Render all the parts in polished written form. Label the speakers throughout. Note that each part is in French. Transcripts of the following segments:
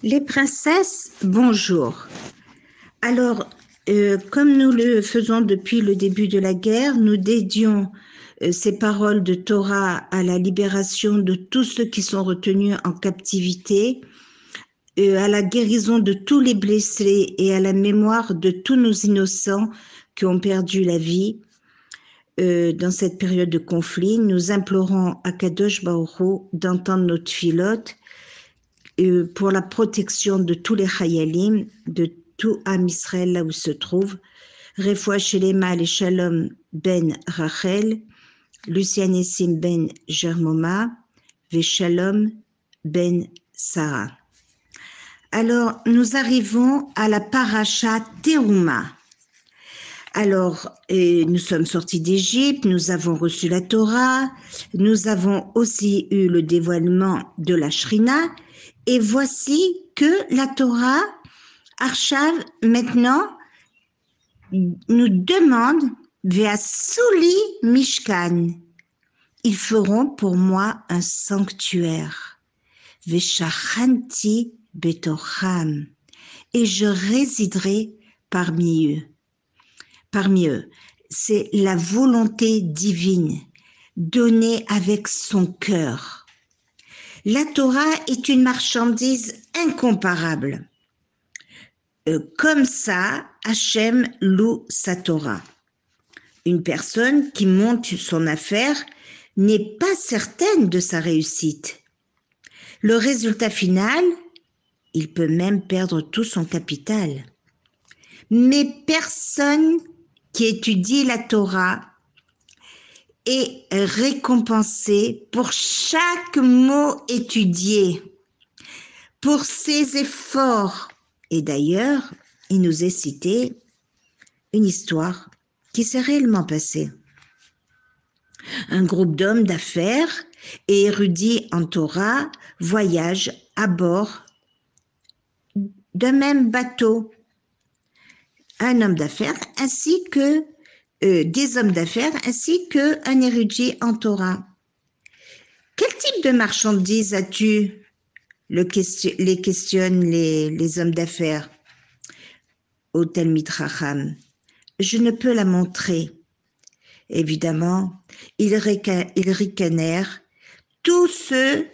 Speaker 1: Les princesses, bonjour. Alors, comme nous le faisons depuis le début de la guerre, nous dédions ces paroles de Torah à la libération de tous ceux qui sont retenus en captivité, à la guérison de tous les blessés et à la mémoire de tous nos innocents qui ont perdu la vie. Dans cette période de conflit, nous implorons à Kadosh Baruch Hu d'entendre notre filote pour la protection de tous les Chayalim, de tout Am Israël là où se trouve, Refoua Shelema et Shalom ben Rachel, Lucien Essim ben Germoma, Veshalom ben Sarah. Alors, nous arrivons à la paracha Teruma. Alors, nous sommes sortis d'Égypte, nous avons reçu la Torah, nous avons aussi eu le dévoilement de la Shrina, et voici que la Torah, Arshav, maintenant, nous demande Ve'asuli Mishkan. Ils feront pour moi un sanctuaire. Ve'shachanti betocham. Et je résiderai parmi eux. Parmi eux, c'est la volonté divine, donnée avec son cœur. La Torah est une marchandise incomparable. Comme ça, Hachem loue sa Torah. Une personne qui monte son affaire n'est pas certaine de sa réussite. Le résultat final, il peut même perdre tout son capital. Mais personne qui étudie la Torah est récompensé pour chaque mot étudié, pour ses efforts. Et d'ailleurs, il nous est cité une histoire qui s'est réellement passée. Un groupe d'hommes d'affaires et érudits en Torah voyagent à bord d'un même bateau. Un homme d'affaires ainsi que des hommes d'affaires ainsi qu'un érudit en Torah. Quel type de marchandise as-tu? Les questionnent les hommes d'affaires au Talmid Chacham. Je ne peux la montrer. Évidemment, ils ricanèrent tous ceux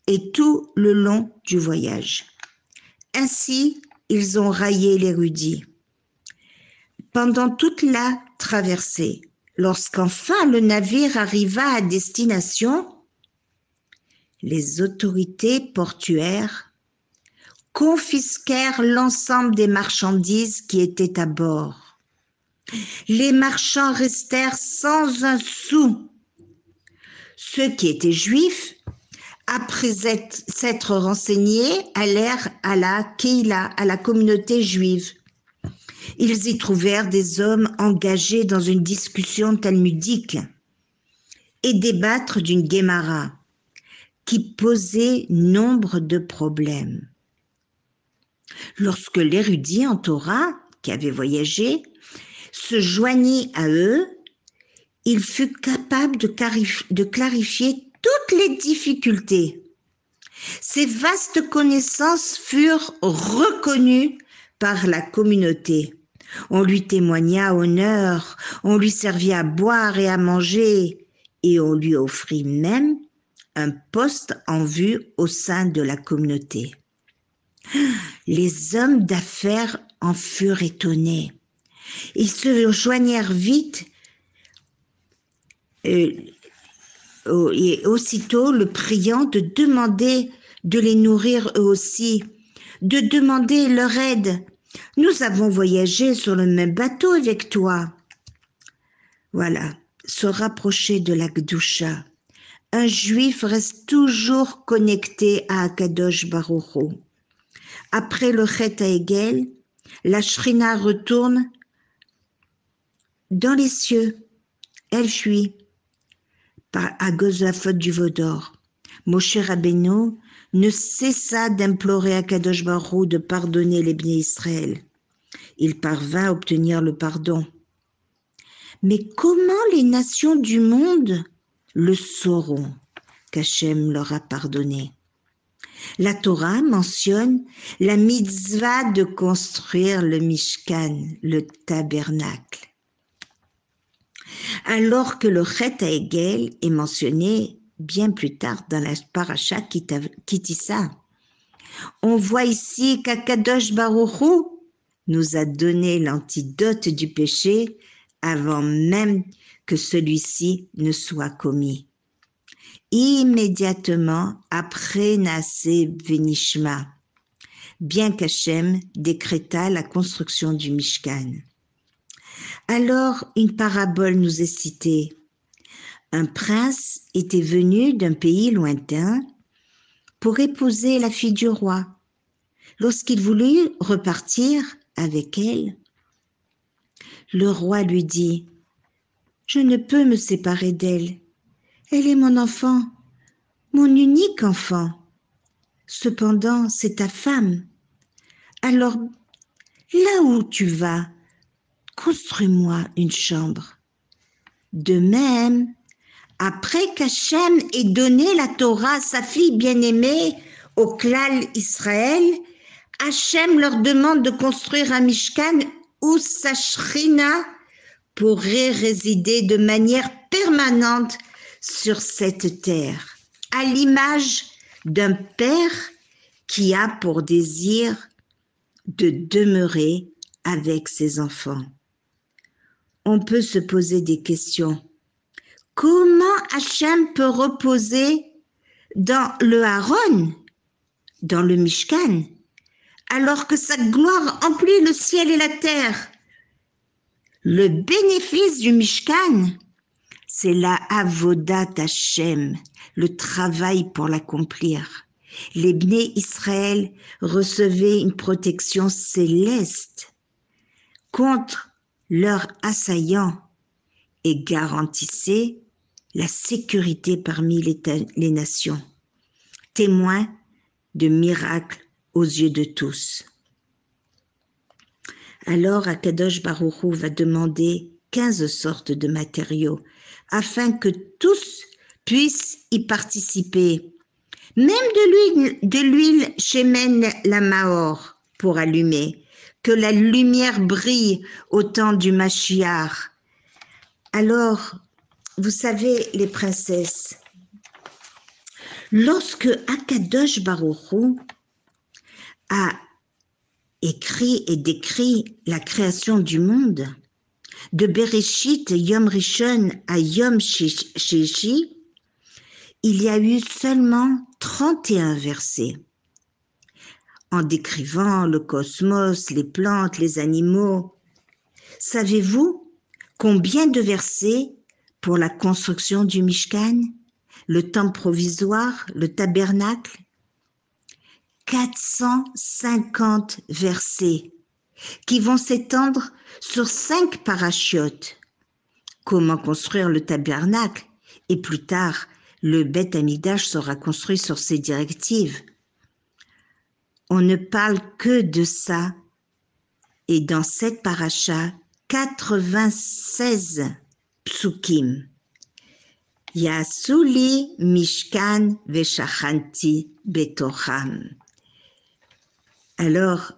Speaker 1: et tout le long du voyage. Ainsi, ils ont raillé l'érudit. Pendant toute la traversée, lorsqu'enfin le navire arriva à destination, les autorités portuaires confisquèrent l'ensemble des marchandises qui étaient à bord. Les marchands restèrent sans un sou. Ceux qui étaient juifs, après s'être renseignés, allèrent à la Keila, à la communauté juive. Ils y trouvèrent des hommes engagés dans une discussion talmudique et débattre d'une Guémara qui posait nombre de problèmes. Lorsque l'érudit en Torah, qui avait voyagé, se joignit à eux, il fut capable de clarifier toutes les difficultés. Ses vastes connaissances furent reconnues par la communauté. On lui témoigna honneur, on lui servit à boire et à manger, et on lui offrit même un poste en vue au sein de la communauté. Les hommes d'affaires en furent étonnés. Ils se joignèrent vite et aussitôt le priant de demander de les nourrir eux aussi, de demander leur aide. Nous avons voyagé sur le même bateau avec toi. Voilà, se rapprocher de la Gdusha. Un juif reste toujours connecté à Akadosh Baruch Hu. Après le Chet HaEgel, la Shrina retourne dans les cieux. Elle fuit à cause de la faute du veau d'or. Moshe Rabbeinu ne cessa d'implorer à Kadosh Baruch Hu de pardonner les Bnei Israël. Il parvint à obtenir le pardon. Mais comment les nations du monde le sauront qu'Hachem leur a pardonné? La Torah mentionne la mitzvah de construire le Mishkan, le tabernacle, alors que le Chet HaEgel est mentionné bien plus tard dans la paracha Kitissa. On voit ici qu'Akadosh Baruch Hu nous a donné l'antidote du péché avant même que celui-ci ne soit commis. Immédiatement après Naaseh Venishma, bien qu'Hachem décréta la construction du Mishkan. Alors une parabole nous est citée. Un prince était venu d'un pays lointain pour épouser la fille du roi. Lorsqu'il voulut repartir avec elle, le roi lui dit « Je ne peux me séparer d'elle. Elle est mon enfant, mon unique enfant. Cependant, c'est ta femme. Alors, là où tu vas, construis-moi une chambre. » De même, après qu'Hachem ait donné la Torah à sa fille bien-aimée au Klal Israël, Hachem leur demande de construire un Mishkan où sa Shrina pourrait résider de manière permanente sur cette terre, à l'image d'un père qui a pour désir de demeurer avec ses enfants. On peut se poser des questions. Comment Hachem peut reposer dans le Aaron, dans le Mishkan, alors que sa gloire emplit le ciel et la terre? Le bénéfice du Mishkan, c'est la avodat Hachem, le travail pour l'accomplir. Les Bnei Israël recevaient une protection céleste contre leurs assaillants et garantissaient la sécurité parmi les nations, témoins de miracles aux yeux de tous. Alors Akadosh Baruch Hu va demander 15 sortes de matériaux afin que tous puissent y participer. Même de l'huile Shemen la Mahor pour allumer, que la lumière brille au temps du Mashiach. Alors, vous savez, les princesses, lorsque Akadosh Baruch Hu a écrit et décrit la création du monde, de Bereshit Yom Rishon à Yom Shishi, il y a eu seulement 31 versets. En décrivant le cosmos, les plantes, les animaux, savez-vous combien de versets pour la construction du Mishkan, le temple provisoire, le tabernacle? 450 versets qui vont s'étendre sur 5 parachiotes. Comment construire le tabernacle? Et plus tard, le Beth Amikdash sera construit sur ces directives. On ne parle que de ça. Et dans cette paracha, 96 psukim. Yasuli Mishkan Veshachanti Betocham. Alors,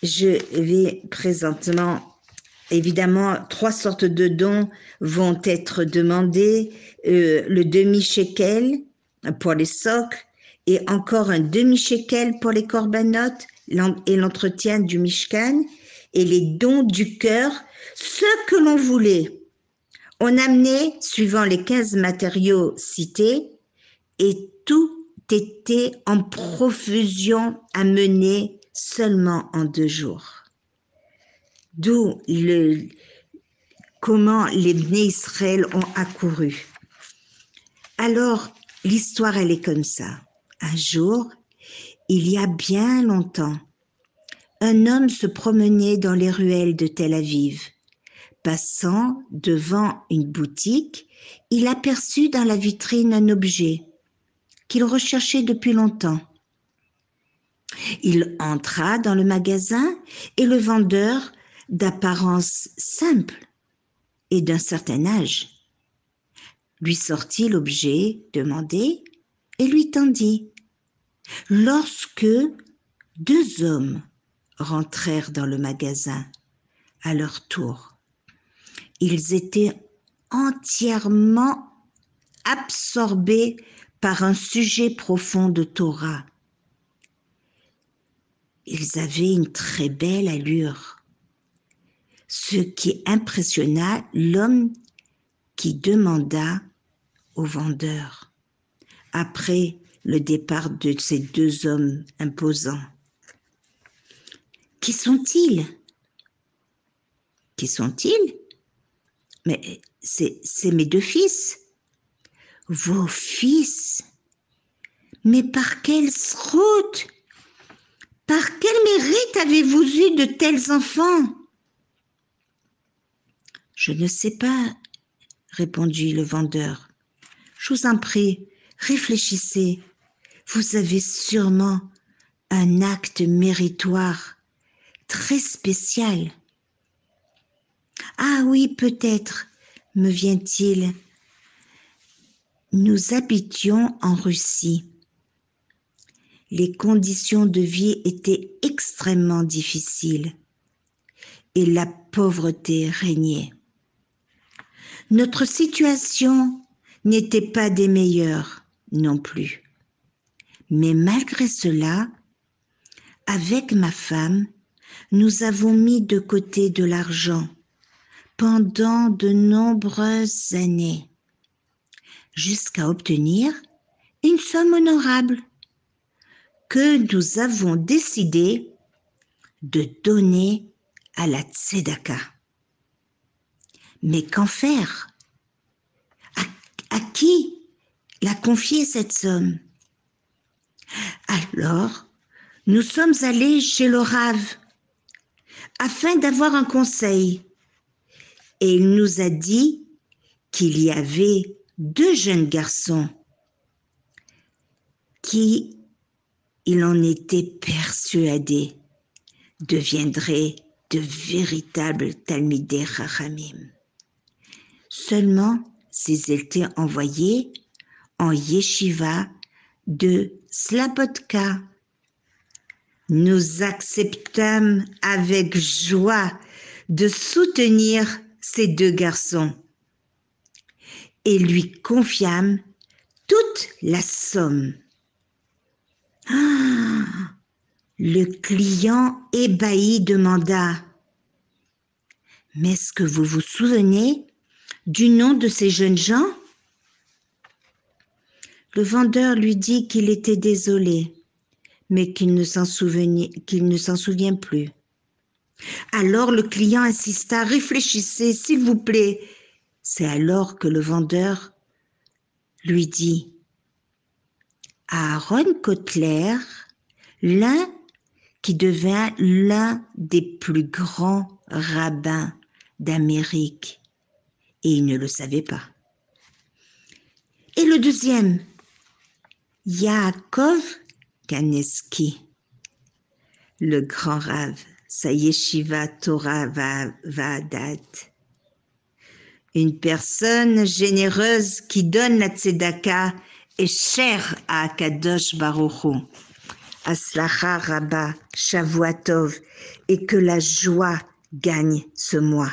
Speaker 1: je vais présentement, évidemment, 3 sortes de dons vont être demandés. Le demi-shekel pour les socles et encore un demi-shekel pour les corbanotes et l'entretien du Mishkan et les dons du cœur, ce que l'on voulait. On amenait, suivant les 15 matériaux cités, et tout était en profusion amené seulement en 2 jours. D'où comment les Bnei Israël ont accouru. Alors, l'histoire, elle est comme ça. Un jour, il y a bien longtemps, un homme se promenait dans les ruelles de Tel Aviv. Passant devant une boutique, il aperçut dans la vitrine un objet qu'il recherchait depuis longtemps. Il entra dans le magasin et le vendeur, d'apparence simple et d'un certain âge, lui sortit l'objet demandé et lui tendit. lorsque 2 hommes rentrèrent dans le magasin à leur tour. Ils étaient entièrement absorbés par un sujet profond de Torah. Ils avaient une très belle allure, ce qui impressionna l'homme qui demanda au vendeur, après le départ de ces 2 hommes imposants. Qui sont-ils? Qui sont-ils? Mais c'est mes 2 fils. Vos fils? Mais par quelle route? Par quel mérite avez-vous eu de tels enfants? Je ne sais pas, répondit le vendeur. Je vous en prie, réfléchissez. Vous avez sûrement un acte méritoire très spécial. Ah oui, peut-être, me vient-il. Nous habitions en Russie. Les conditions de vie étaient extrêmement difficiles et la pauvreté régnait. Notre situation n'était pas des meilleures non plus. Mais malgré cela, avec ma femme, nous avons mis de côté de l'argent pendant de nombreuses années, jusqu'à obtenir une somme honorable que nous avons décidé de donner à la tzedaka. Mais qu'en faire? À qui la confier cette somme? Alors, nous sommes allés chez le Rav afin d'avoir un conseil. Et il nous a dit qu'il y avait 2 jeunes garçons qui, il en était persuadé, deviendraient de véritables Talmidei Chachamim. Seulement, s'ils étaient envoyés en yeshiva de Slabodka. Nous acceptâmes avec joie de soutenir ces 2 garçons et lui confiâmes toute la somme. Ah, le client ébahi demanda: « Mais est-ce que vous vous souvenez du nom de ces jeunes gens ?» Le vendeur lui dit qu'il était désolé, mais qu'il ne s'en souvient plus. Alors le client insista: « Réfléchissez, s'il vous plaît. » C'est alors que le vendeur lui dit: « Aaron Kotler, l'un qui devint l'un des plus grands rabbins d'Amérique, et il ne le savait pas. Et le deuxième, Yaakov Kaneski, le grand Rav, sa yeshiva Torah Va'adat, une personne généreuse qui donne la tzedaka est chère à Akadosh Baruch Hu. Aslacha Rabba, Shavua Tov, et que la joie gagne ce mois.